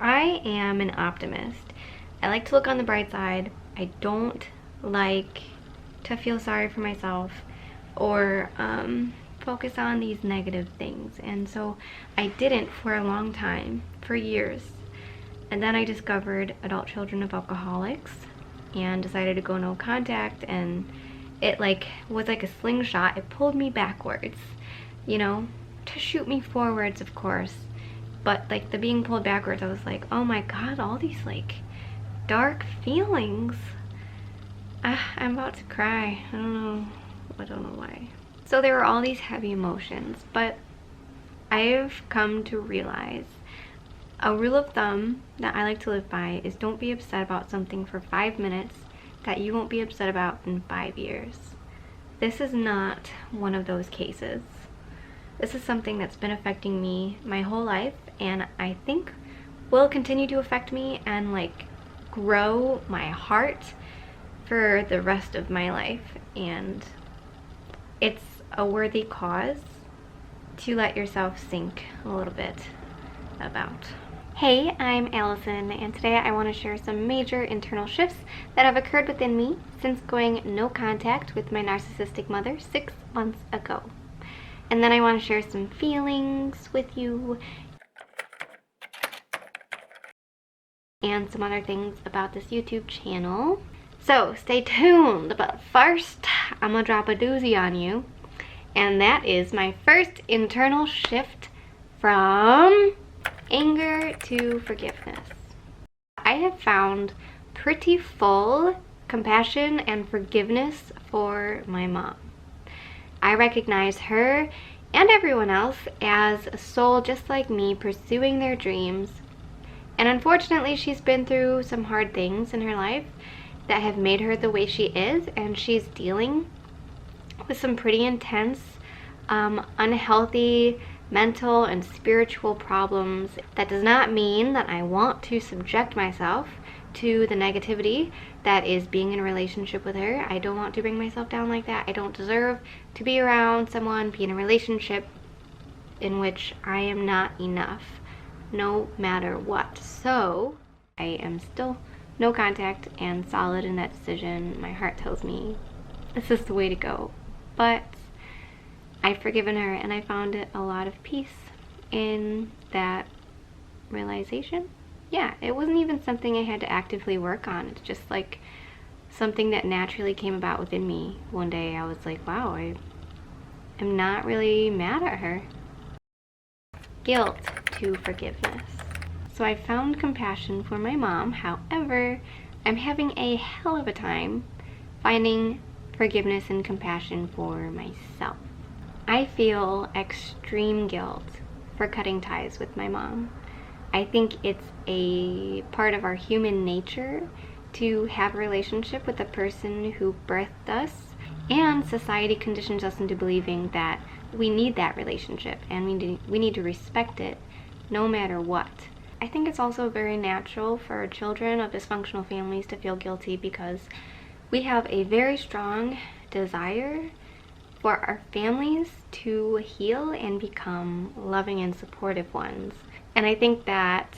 I am an optimist. I like to look on the bright side. I don't like to feel sorry for myself or focus on these negative things. And so I didn't for a long time, for years. And then I discovered adult children of alcoholics and decided to go no contact, and it was like a slingshot. It pulled me backwards, you know, to shoot me forwards, of course. But like the being pulled backwards, I was like, oh my god, all these like dark feelings. I'm about to cry. I don't know why. So there were all these heavy emotions, but I've come to realize a rule of thumb that I like to live by is don't be upset about something for 5 minutes that you won't be upset about in 5 years. This is not one of those cases. This is something that's been affecting me my whole life, and I think will continue to affect me and like grow my heart for the rest of my life. And it's a worthy cause to let yourself think a little bit about. Hey, I'm Allison, and today I want to share some major internal shifts that have occurred within me since going no contact with my narcissistic mother 6 months ago. And then I want to share some feelings with you and some other things about this YouTube channel. So stay tuned, but first I'm gonna drop a doozy on you, and that is my first internal shift from anger to forgiveness. I have found pretty full compassion and forgiveness for my mom. I recognize her and everyone else as a soul just like me, pursuing their dreams. And unfortunately, she's been through some hard things in her life that have made her the way she is, and she's dealing with some pretty intense, unhealthy mental and spiritual problems. That does not mean that I want to subject myself to the negativity that is being in a relationship with her. I don't want to bring myself down like that. I don't deserve to be around someone, be in a relationship in which I am not enough, no matter what. So I am still no contact and solid in that decision. My heart tells me this is the way to go. But I've forgiven her, and I found it a lot of peace in that realization. Yeah, it wasn't even something I had to actively work on. It's just like something that naturally came about within me. One day I was like, wow, I am not really mad at her. Guilt to forgiveness. So I found compassion for my mom. However, I'm having a hell of a time finding forgiveness and compassion for myself. I feel extreme guilt for cutting ties with my mom. I think it's a part of our human nature to have a relationship with the person who birthed us, and society conditions us into believing that we need that relationship and we need to respect it no matter what. I think it's also very natural for children of dysfunctional families to feel guilty because we have a very strong desire for our families to heal and become loving and supportive ones. And I think that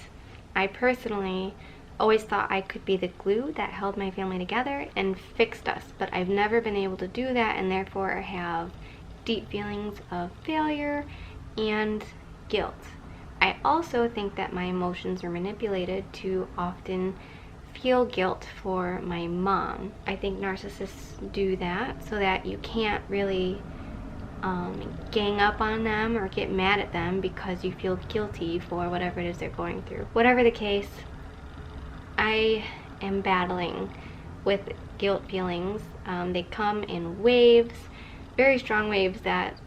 I personally always thought I could be the glue that held my family together and fixed us, but I've never been able to do that, and therefore I have deep feelings of failure and guilt. I also think that my emotions are manipulated to often feel guilt for my mom. I think narcissists do that so that you can't really gang up on them or get mad at them because you feel guilty for whatever it is they're going through. Whatever the case, I am battling with guilt feelings. They come in waves, very strong waves that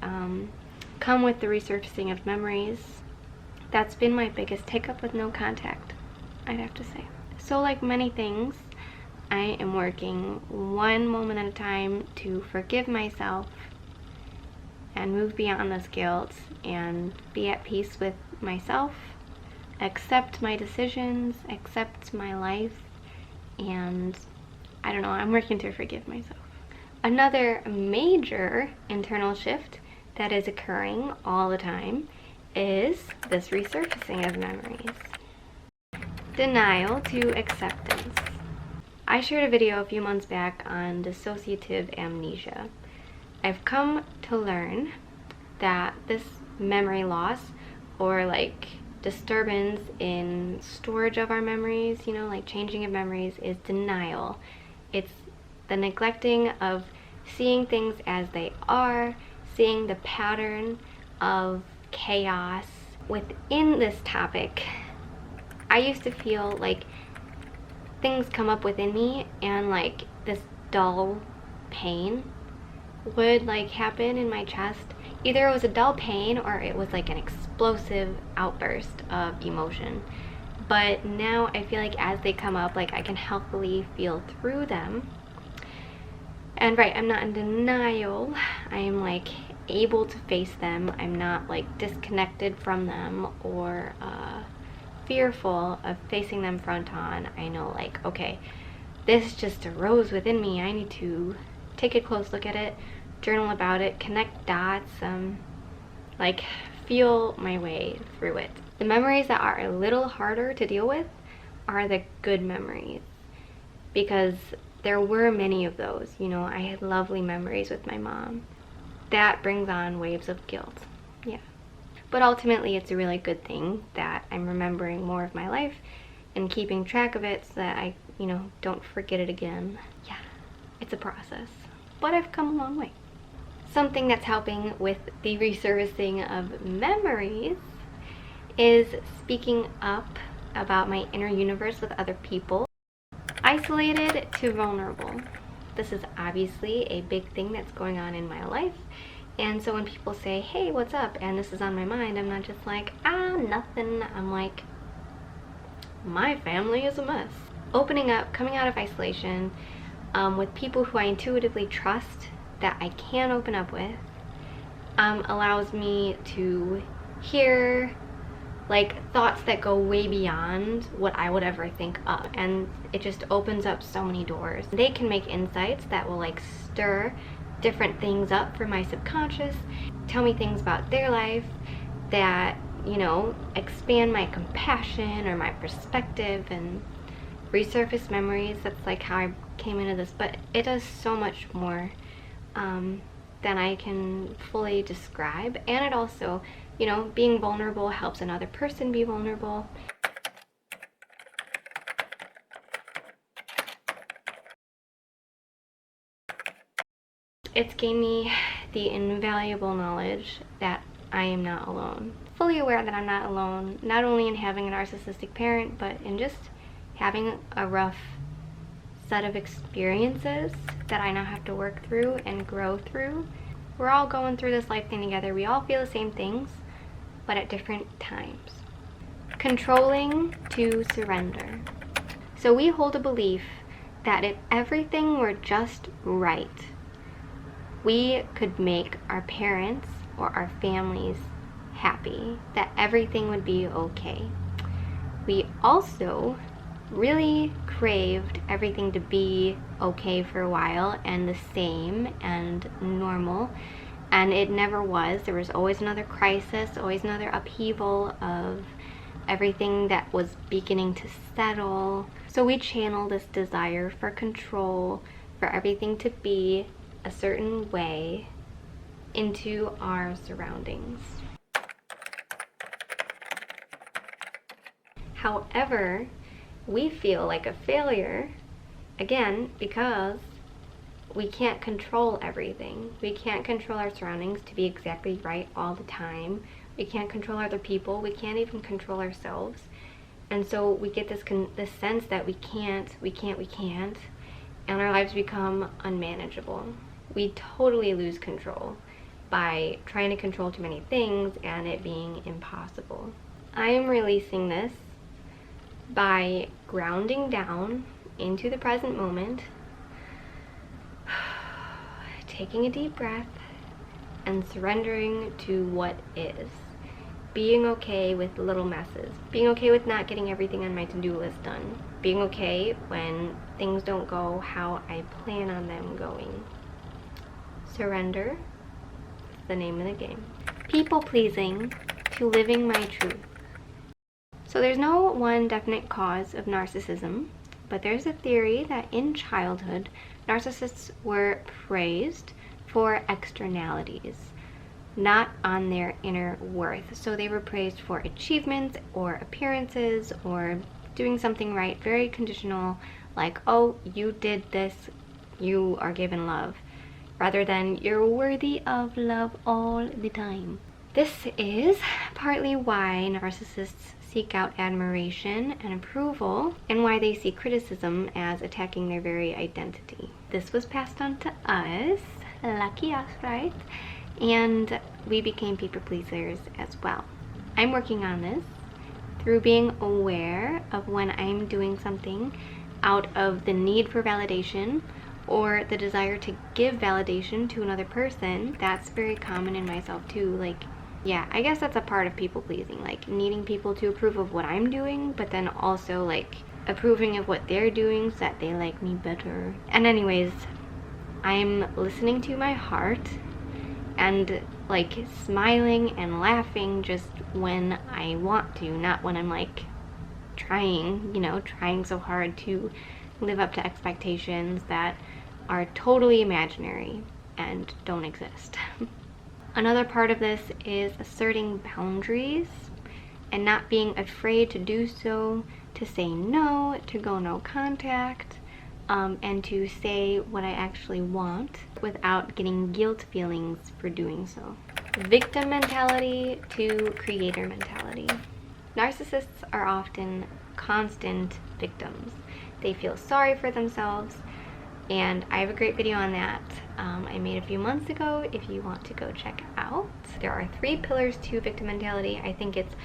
come with the resurfacing of memories. That's been my biggest hiccup with no contact, I'd have to say. So like many things, I am working one moment at a time to forgive myself and move beyond this guilt and be at peace with myself, accept my decisions, accept my life, and I don't know, I'm working to forgive myself. Another major internal shift that is occurring all the time is this resurfacing of memories. Denial to acceptance. I shared a video a few months back on dissociative amnesia. I've come to learn that this memory loss, or like disturbance in storage of our memories, like changing of memories, is denial. It's the neglecting of seeing things as they are, seeing the pattern of chaos. Within this topic, I used to feel like things come up within me and like this dull pain would like happen in my chest. Either it was a dull pain or it was like an explosive outburst of emotion. But now I feel like as they come up, like I can healthily feel through them. And right, I'm not in denial. I am like able to face them. I'm not like disconnected from them or fearful of facing them front on. I know like, okay, this just arose within me. I need to take a close look at it, journal about it, connect dots, like feel my way through it. The memories that are a little harder to deal with are the good memories, because there were many of those. I had lovely memories with my mom. That brings on waves of guilt, yeah. But ultimately it's a really good thing that I'm remembering more of my life and keeping track of it so that I, don't forget it again. Yeah, it's a process, but I've come a long way. Something that's helping with the resurfacing of memories is speaking up about my inner universe with other people. Isolated to vulnerable. This is obviously a big thing that's going on in my life. And so when people say, hey, what's up? And this is on my mind, I'm not just like, nothing. I'm like, my family is a mess. Opening up, coming out of isolation with people who I intuitively trust, that I can open up with, allows me to hear like thoughts that go way beyond what I would ever think of, and it just opens up so many doors. They can make insights that will like stir different things up for my subconscious, tell me things about their life that, expand my compassion or my perspective and resurface memories. That's like how I came into this, but it does so much more than I can fully describe. And it also, being vulnerable helps another person be vulnerable. It's gained me the invaluable knowledge that I am not alone. Fully aware that I'm not alone, not only in having a narcissistic parent, but in just having a rough set of experiences that I now have to work through and grow through. We're all going through this life thing together. We all feel the same things, but at different times. Controlling to surrender. So we hold a belief that if everything were just right, we could make our parents or our families happy, that everything would be okay. We also really craved everything to be okay for a while and the same and normal, and it never was. There was always another crisis, always another upheaval of everything that was beginning to settle. So we channel this desire for control, for everything to be a certain way, into our surroundings. However, we feel like a failure, again, because we can't control everything. We can't control our surroundings to be exactly right all the time. We can't control other people. We can't even control ourselves. And so we get this sense that we can't, and our lives become unmanageable. We totally lose control by trying to control too many things and it being impossible. I am releasing this by grounding down into the present moment, taking a deep breath, and surrendering to what is. Being okay with little messes. Being okay with not getting everything on my to-do list done. Being okay when things don't go how I plan on them going. Surrender is the name of the game. People pleasing to living my truth. So there's no one definite cause of narcissism, but there's a theory that in childhood, narcissists were praised for externalities, not on their inner worth. So they were praised for achievements or appearances or doing something right, very conditional, like, oh, you did this, you are given love, rather than you're worthy of love all the time. This is partly why narcissists seek out admiration and approval, and why they see criticism as attacking their very identity. This was passed on to us, lucky us, right? And we became people pleasers as well. I'm working on this through being aware of when I'm doing something out of the need for validation or the desire to give validation to another person. That's very common in myself too. Like, yeah, I guess that's a part of people pleasing, like needing people to approve of what I'm doing, but then also like approving of what they're doing so that they like me better. And anyways, I'm listening to my heart and like smiling and laughing just when I want to, not when I'm like trying so hard to live up to expectations that are totally imaginary and don't exist. Another part of this is asserting boundaries and not being afraid to do so, to say no, to go no contact, and to say what I actually want without getting guilt feelings for doing so. Victim mentality to creator mentality. Narcissists are often constant victims. They feel sorry for themselves, and I have a great video on that I made a few months ago if you want to go check out. There are 3 pillars to victim mentality. I think it's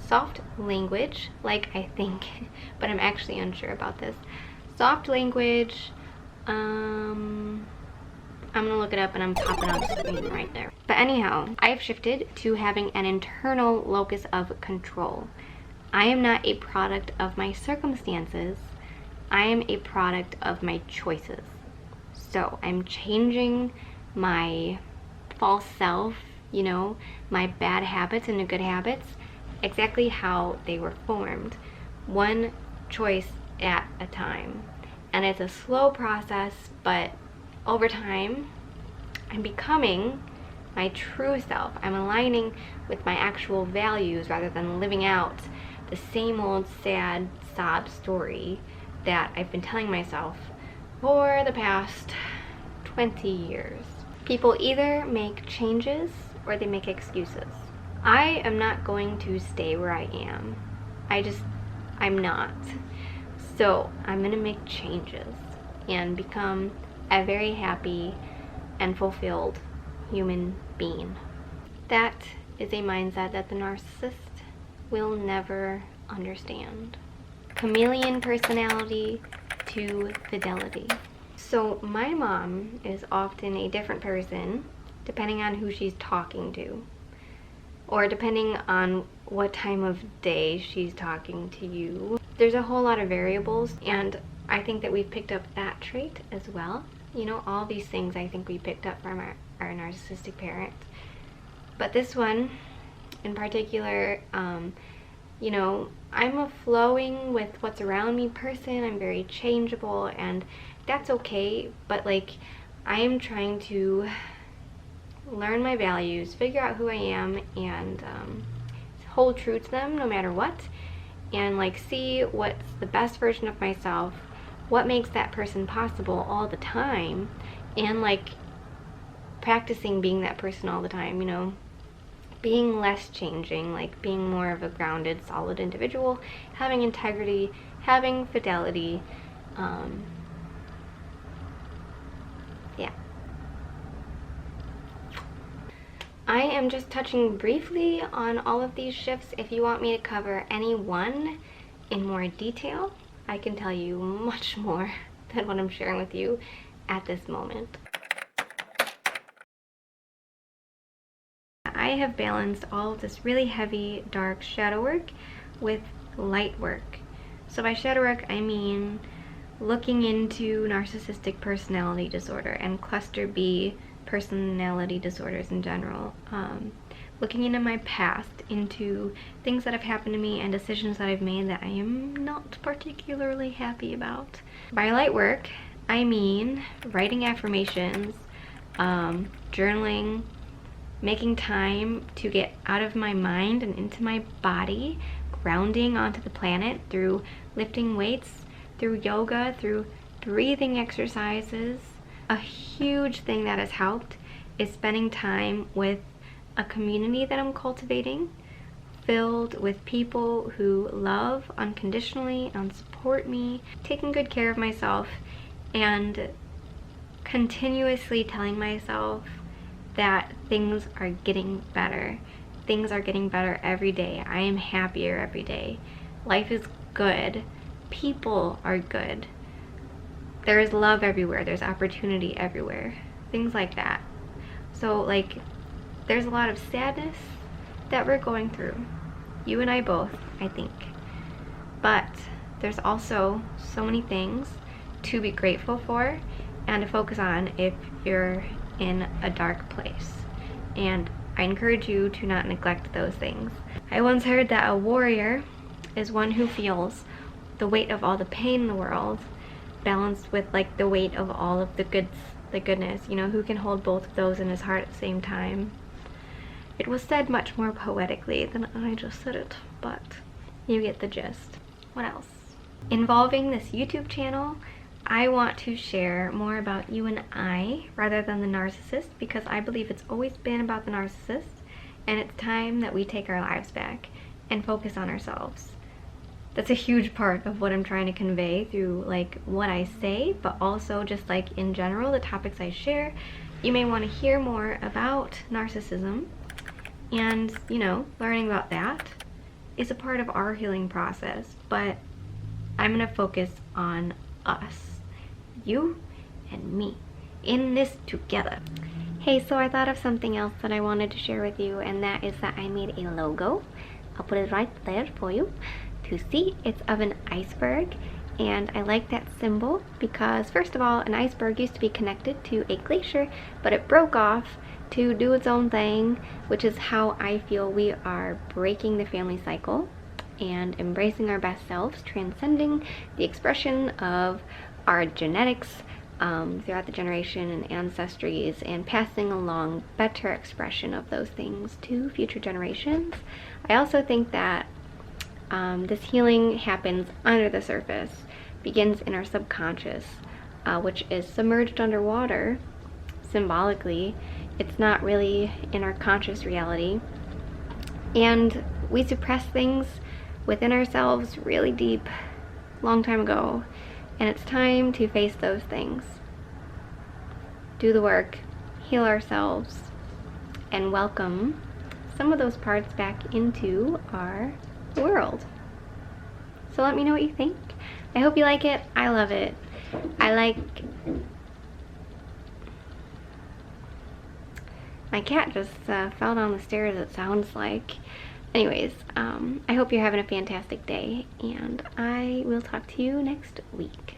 soft language, but I'm actually unsure about this. Soft language, I'm gonna look it up and I'm popping up the screen right there. But anyhow, I have shifted to having an internal locus of control. I am not a product of my circumstances. I am a product of my choices. So I'm changing my false self, my bad habits into good habits, exactly how they were formed, one choice at a time. And it's a slow process, but over time, I'm becoming my true self. I'm aligning with my actual values rather than living out the same old sad sob story that I've been telling myself for the past 20 years. People either make changes or they make excuses. I am not going to stay where I am. I'm not. So I'm gonna make changes and become a very happy and fulfilled human being. That is a mindset that the narcissist will never understand. Chameleon personality to fidelity. So my mom is often a different person depending on who she's talking to, or depending on what time of day she's talking to you. There's a whole lot of variables, and I think that we've picked up that trait as well. All these things I think we picked up from our narcissistic parent. But this one in particular, I'm a flowing with what's around me person. I'm very changeable, and that's okay, but I am trying to learn my values, figure out who I am, and hold true to them no matter what, and see what's the best version of myself, what makes that person possible all the time, and practicing being that person all the time, being less changing, being more of a grounded, solid individual, having integrity, having fidelity, yeah. I am just touching briefly on all of these shifts. If you want me to cover any one in more detail, I can tell you much more than what I'm sharing with you at this moment. I have balanced all of this really heavy, dark shadow work with light work. So by shadow work, I mean looking into narcissistic personality disorder and cluster B personality disorders in general, looking into my past, into things that have happened to me and decisions that I've made that I am not particularly happy about. By light work, I mean writing affirmations, journaling, making time to get out of my mind and into my body, grounding onto the planet through lifting weights, through yoga, through breathing exercises. A huge thing that has helped is spending time with a community that I'm cultivating, filled with people who love unconditionally and support me, taking good care of myself, and continuously telling myself that things are getting better. Things are getting better every day. I am happier every day. Life is good. People are good. There is love everywhere. There's opportunity everywhere. Things like that. So like, there's a lot of sadness that we're going through. You and I both, I think. But there's also so many things to be grateful for and to focus on if you're in a dark place. And I encourage you to not neglect those things. I once heard that a warrior is one who feels the weight of all the pain in the world balanced with like the weight of all of the goodness, you know, who can hold both of those in his heart at the same time. It was said much more poetically than I just said it, but you get the gist. What else? Involving this YouTube channel, I want to share more about you and I rather than the narcissist, because I believe it's always been about the narcissist, and it's time that we take our lives back and focus on ourselves. That's a huge part of what I'm trying to convey through like what I say, but also just like in general, the topics I share. You may want to hear more about narcissism, and you know, learning about that is a part of our healing process, but I'm going to focus on us, you and me, in this together. Hey, so I thought of something else that I wanted to share with you, and that is that I made a logo. I'll put it right there for you to see. It's of an iceberg, and I like that symbol because, first of all, an iceberg used to be connected to a glacier, but it broke off to do its own thing, which is how I feel we are breaking the family cycle and embracing our best selves, transcending the expression of our genetics throughout the generation and ancestries, and passing along better expression of those things to future generations. I also think that this healing happens under the surface, begins in our subconscious, which is submerged underwater symbolically. It's not really in our conscious reality, and we suppress things within ourselves really deep, long time ago, and it's time to face those things, do the work, heal ourselves, and welcome some of those parts back into our world. So let me know what you think. I hope you like it. I love it. My cat just fell down the stairs, it sounds like. Anyways, I hope you're having a fantastic day, and I will talk to you next week.